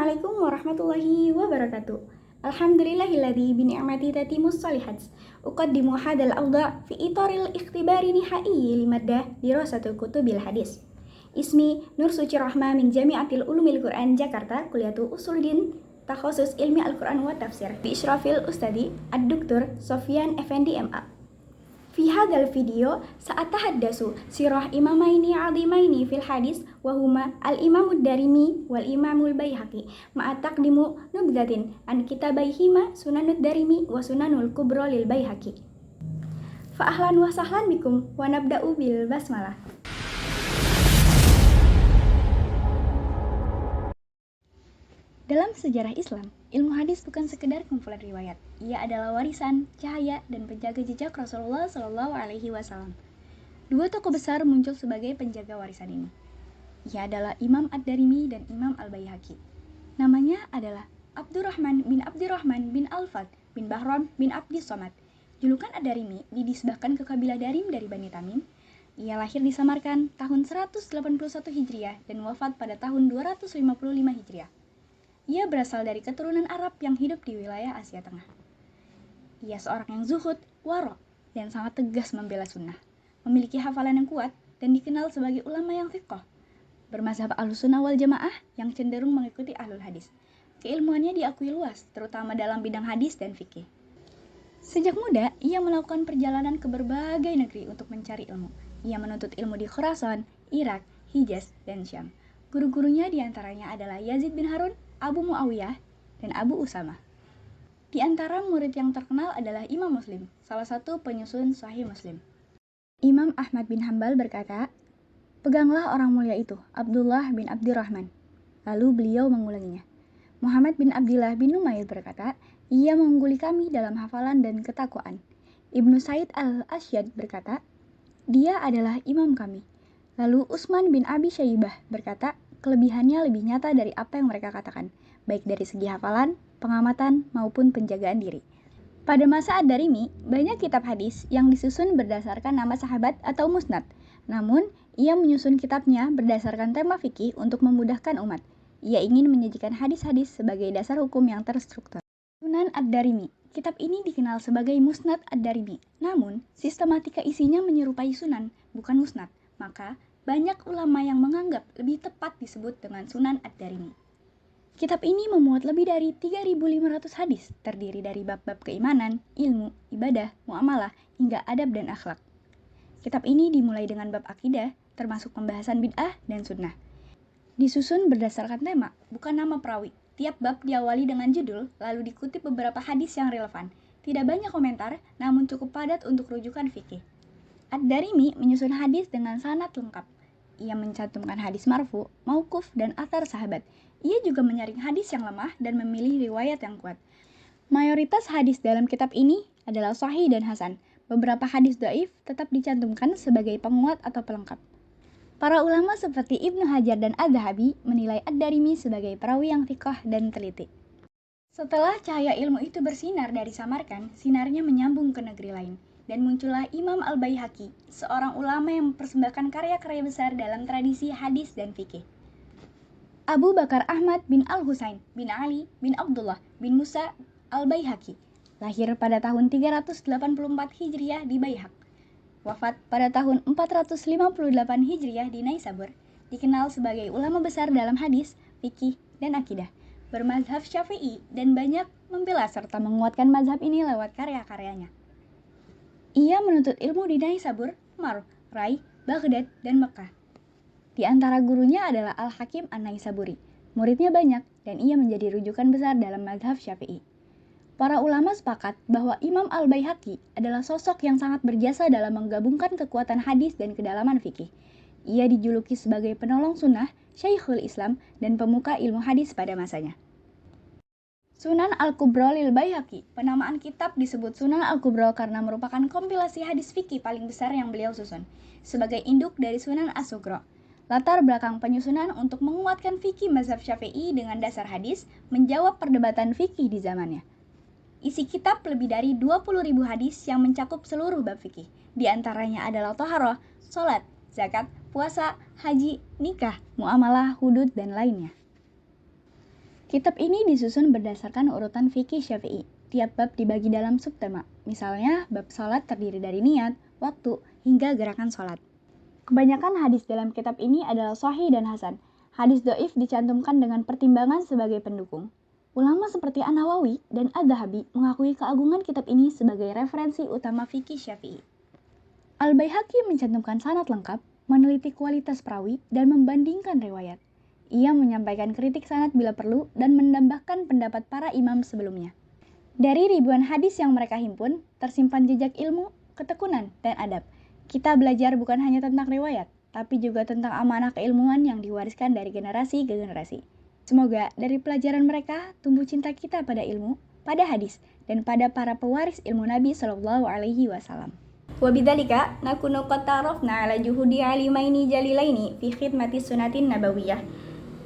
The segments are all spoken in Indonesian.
Assalamualaikum warahmatullahi wabarakatuh. Alhamdulillahilladzi bi ni'mati tatimmus shalihat. Uqaddimu hadal awda fi itaril ikhtibari nihai limaddah dirasatul kutubil hadis. Ismi Nur Suci Rahma min Jami'atil Ulumil Quran Jakarta, Kuliatul Usuluddin, Takhusus Ilmi Al-Quran wa Tafsir. Bi Isyrafil Ustadi Ad-Duktur Sofyan Effendi MA. Fi hadal video sa'atahaddasu sirah imamaini azimaini fil hadis wa huma al-imamud darimi wal imamul baihaqi ma'a taqdimu nubdatin an kitabaihima sunanud darimi wa sunanul kubra lil baihaqi. Fa ahlan wa sahlan bikum wa nabda'u bil basmalah. Dalam sejarah Islam, ilmu hadis bukan sekedar kumpulan riwayat. Ia adalah warisan, cahaya, dan penjaga jejak Rasulullah Shallallahu Alaihi Wasallam. Dua tokoh besar muncul sebagai penjaga warisan ini. Ia adalah Imam Ad-Darimi dan Imam Al-Baihaqi. Namanya adalah Abdurrahman bin Al-Fadl bin Bahram bin Abdis Somad. Julukan Ad-Darimi dinisbahkan ke kabilah Darim dari Bani Tamim. Ia lahir di Samarkand tahun 181 Hijriah dan wafat pada tahun 255 Hijriah. Ia berasal dari keturunan Arab yang hidup di wilayah Asia Tengah. Ia seorang yang zuhud, waro, dan sangat tegas membela sunnah. Memiliki hafalan yang kuat dan dikenal sebagai ulama yang thiqah. Bermazhab Ahlussunnah wal Jamaah yang cenderung mengikuti Ahlul Hadis. Keilmuannya diakui luas, terutama dalam bidang hadis dan fikih. Sejak muda, ia melakukan perjalanan ke berbagai negeri untuk mencari ilmu. Ia menuntut ilmu di Khurasan, Irak, Hijaz, dan Syam. Guru-gurunya diantaranya adalah Yazid bin Harun, Abu Muawiyah, dan Abu Usama. Di antara murid yang terkenal adalah Imam Muslim, salah satu penyusun Sahih Muslim. Imam Ahmad bin Hambal berkata, "Peganglah orang mulia itu, Abdullah bin Abdirrahman." Lalu beliau mengulanginya. Muhammad bin Abdillah bin Numair berkata, "Ia mengungguli kami dalam hafalan dan ketakwaan." Ibnu Said al-Asyad berkata, "Dia adalah imam kami." Lalu Utsman bin Abi Syaibah berkata, kelebihannya lebih nyata dari apa yang mereka katakan, baik dari segi hafalan, pengamatan, maupun penjagaan diri. Pada masa Ad-Darimi, banyak kitab hadis yang disusun berdasarkan nama sahabat atau musnad. Namun, ia menyusun kitabnya berdasarkan tema fikih untuk memudahkan umat. Ia ingin menyajikan hadis-hadis sebagai dasar hukum yang terstruktur. Sunan Ad-Darimi. Kitab ini dikenal sebagai Musnad Ad-Darimi. Namun, sistematika isinya menyerupai sunan, bukan musnad. Maka, banyak ulama yang menganggap lebih tepat disebut dengan Sunan Ad-Darimi. Kitab ini memuat lebih dari 3.500 hadis, terdiri dari bab-bab keimanan, ilmu, ibadah, muamalah, hingga adab dan akhlak. Kitab ini dimulai dengan bab akidah, termasuk pembahasan bid'ah dan sunnah. Disusun berdasarkan tema, bukan nama perawi. Tiap bab diawali dengan judul, lalu dikutip beberapa hadis yang relevan. Tidak banyak komentar, namun cukup padat untuk rujukan fikih. Ad-Darimi menyusun hadis dengan sanad lengkap. Ia mencantumkan hadis marfu, mauquf, dan athar sahabat. Ia juga menyaring hadis yang lemah dan memilih riwayat yang kuat. Mayoritas hadis dalam kitab ini adalah sahih dan hasan. Beberapa hadis dhaif tetap dicantumkan sebagai penguat atau pelengkap. Para ulama seperti Ibnu Hajar dan Adz-Dzahabi menilai Ad-Darimi sebagai perawi yang thiqah dan teliti. Setelah cahaya ilmu itu bersinar dari Samarkand, sinarnya menyambung ke negeri lain. Dan muncullah Imam Al-Baihaqi, seorang ulama yang mempersembahkan karya-karya besar dalam tradisi hadis dan fikih. Abu Bakar Ahmad bin Al-Husain bin Ali bin Abdullah bin Musa Al-Baihaqi, lahir pada tahun 384 Hijriah di Baihaq. Wafat pada tahun 458 Hijriah di Naisabur, dikenal sebagai ulama besar dalam hadis, fikih, dan akidah. Bermazhab Syafi'i dan banyak membela serta menguatkan mazhab ini lewat karya-karyanya. Ia menuntut ilmu di Naisabur, Marw, Rai, Baghdad, dan Mekah. Di antara gurunya adalah Al-Hakim An-Naisaburi. Muridnya banyak, dan ia menjadi rujukan besar dalam mazhab Syafi'i. Para ulama sepakat bahwa Imam Al-Baihaqi adalah sosok yang sangat berjasa dalam menggabungkan kekuatan hadis dan kedalaman fikih. Ia dijuluki sebagai penolong sunnah, Syekhul Islam, dan pemuka ilmu hadis pada masanya. Sunan Al-Kubra lil Baihaqi. Penamaan kitab disebut Sunan Al-Kubra karena merupakan kompilasi hadis fikih paling besar yang beliau susun, sebagai induk dari Sunan As-Sughra. Latar belakang penyusunan untuk menguatkan fikih mazhab Syafi'i dengan dasar hadis, menjawab perdebatan fikih di zamannya. Isi kitab lebih dari 20.000 hadis yang mencakup seluruh bab fikih. Di antaranya adalah thaharah, salat, zakat, puasa, haji, nikah, muamalah, hudud, dan lainnya. Kitab ini disusun berdasarkan urutan fikih Syafi'i. Tiap bab dibagi dalam subtema. Misalnya, bab salat terdiri dari niat, waktu, hingga gerakan salat. Kebanyakan hadis dalam kitab ini adalah sahih dan hasan. Hadis dhaif dicantumkan dengan pertimbangan sebagai pendukung. Ulama seperti An-Nawawi dan Adz-Dzahabi mengakui keagungan kitab ini sebagai referensi utama fikih Syafi'i. Al-Baihaqi mencantumkan sanad lengkap, meneliti kualitas perawi, dan membandingkan riwayat. Ia menyampaikan kritik sanad bila perlu dan menambahkan pendapat para imam sebelumnya. Dari ribuan hadis yang mereka himpun, tersimpan jejak ilmu, ketekunan, dan adab. Kita belajar bukan hanya tentang riwayat, tapi juga tentang amanah keilmuan yang diwariskan dari generasi ke generasi. Semoga dari pelajaran mereka tumbuh cinta kita pada ilmu, pada hadis, dan pada para pewaris ilmu Nabi Shallallahu Alaihi Wasallam. Wabidzalika nakunu qad ta'arafna ala juhudi alimaini jalilaini fi khidmati sunatin nabawiyah.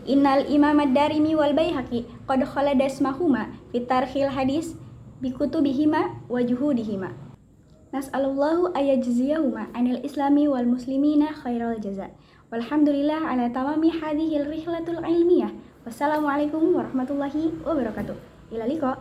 Innal Imam ad-Darimi wal Baihaqi qad khalada ismahuma fi tarkhil hadis bi kutubihima wa juhudihima. Nas'alullahu ayajziyahuma 'anil islami wal muslimina khairal jaza. Walhamdulillah ala tamami hadhil rihlatul ilmiyah. Wassalamualaikum warahmatullahi wabarakatuh. Ila liqa.